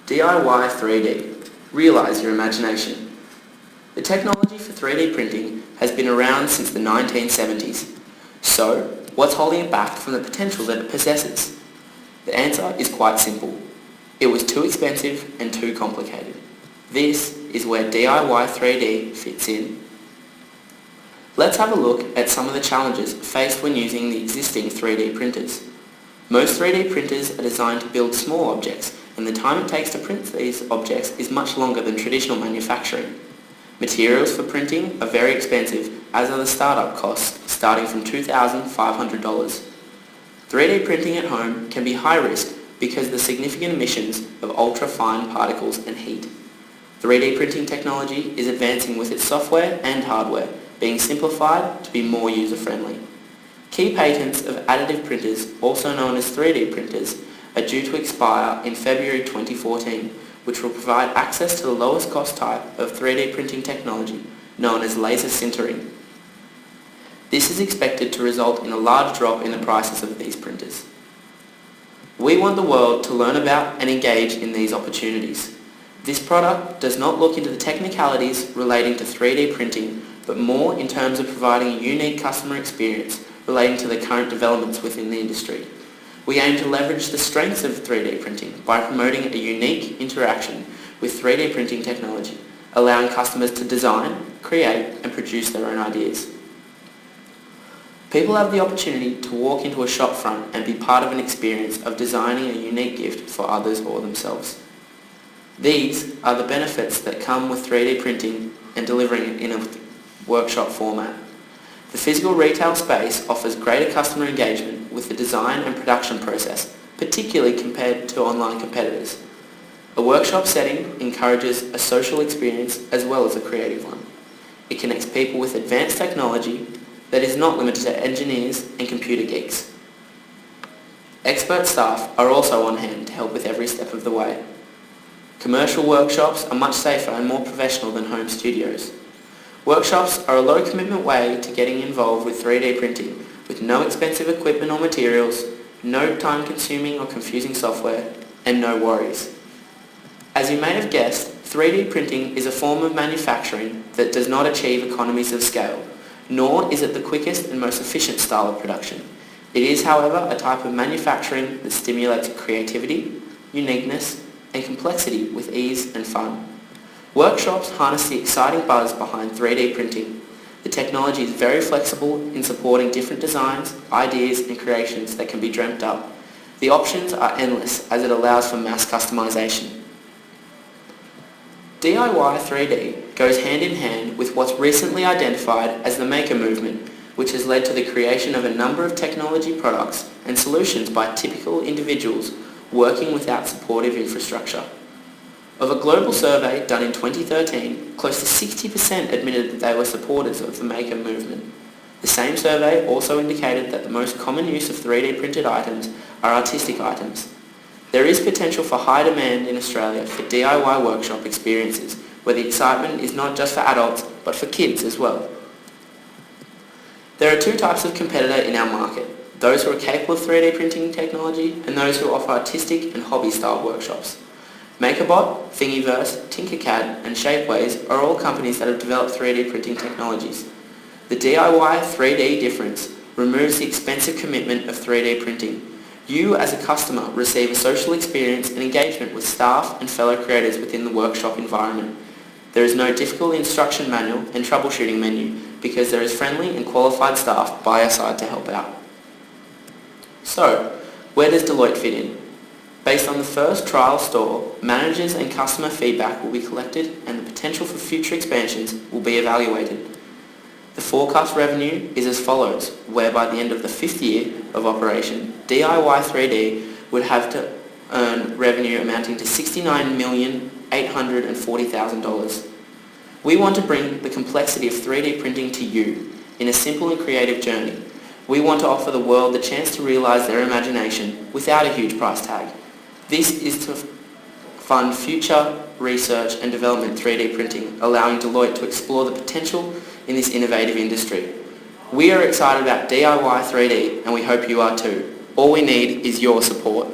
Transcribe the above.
DIY 3D. Realize your imagination. The technology for 3D printing has been around since the 1970s. So, what's holding it back from the potential that it possesses? The answer is quite simple. It was too expensive and too complicated. This is where DIY 3D fits in. Let's have a look at some of the challenges faced when using the existing 3D printers. Most 3D printers are designed to build small objects, and the time it takes to print these objects is much longer than traditional manufacturing. Materials for printing are very expensive, as are the startup costs, starting from $2,500. 3D printing at home can be high risk because of the significant emissions of ultra-fine particles and heat. 3D printing technology is advancing with its software and hardware, being simplified to be more user-friendly. Key patents of additive printers, also known as 3D printers, are due to expire in February 2014, which will provide access to the lowest cost type of 3D printing technology, known as laser sintering. This is expected to result in a large drop in the prices of these printers. We want the world to learn about and engage in these opportunities. This product does not look into the technicalities relating to 3D printing, but more in terms of providing a unique customer experience relating to the current developments within the industry. We aim to leverage the strengths of 3D printing by promoting a unique interaction with 3D printing technology, allowing customers to design, create and produce their own ideas. People have the opportunity to walk into a shop front and be part of an experience of designing a unique gift for others or themselves. These are the benefits that come with 3D printing and delivering it in a workshop format. The physical retail space offers greater customer engagement with the design and production process, particularly compared to online competitors. A workshop setting encourages a social experience as well as a creative one. It connects people with advanced technology that is not limited to engineers and computer geeks. Expert staff are also on hand to help with every step of the way. Commercial workshops are much safer and more professional than home studios. Workshops are a low-commitment way to getting involved with 3D printing, with no expensive equipment or materials, no time-consuming or confusing software, and no worries. As you may have guessed, 3D printing is a form of manufacturing that does not achieve economies of scale, nor is it the quickest and most efficient style of production. It is, however, a type of manufacturing that stimulates creativity, uniqueness, and complexity with ease and fun. Workshops harness the exciting buzz behind 3D printing. The technology is very flexible in supporting different designs, ideas and creations that can be dreamt up. The options are endless as it allows for mass customization. DIY 3D goes hand in hand with what's recently identified as the maker movement, which has led to the creation of a number of technology products and solutions by typical individuals working without supportive infrastructure. Of a global survey done in 2013, close to 60% admitted that they were supporters of the maker movement. The same survey also indicated that the most common use of 3D printed items are artistic items. There is potential for high demand in Australia for DIY workshop experiences, where the excitement is not just for adults, but for kids as well. There are two types of competitor in our market: those who are capable of 3D printing technology and those who offer artistic and hobby-style workshops. MakerBot, Thingiverse, Tinkercad and Shapeways are all companies that have developed 3D printing technologies. The DIY 3D difference removes the expensive commitment of 3D printing. You as a customer receive a social experience and engagement with staff and fellow creators within the workshop environment. There is no difficult instruction manual and troubleshooting menu because there is friendly and qualified staff by your side to help out. So, where does Deloitte fit in? Based on the first trial store, managers and customer feedback will be collected and the potential for future expansions will be evaluated. The forecast revenue is as follows, where by the end of the 5th year of operation, DIY 3D would have to earn revenue amounting to $69,840,000. We want to bring the complexity of 3D printing to you in a simple and creative journey. We want to offer the world the chance to realise their imagination without a huge price tag. This is to fund future research and development 3D printing, allowing Deloitte to explore the potential in this innovative industry. We are excited about DIY 3D and we hope you are too. All we need is your support.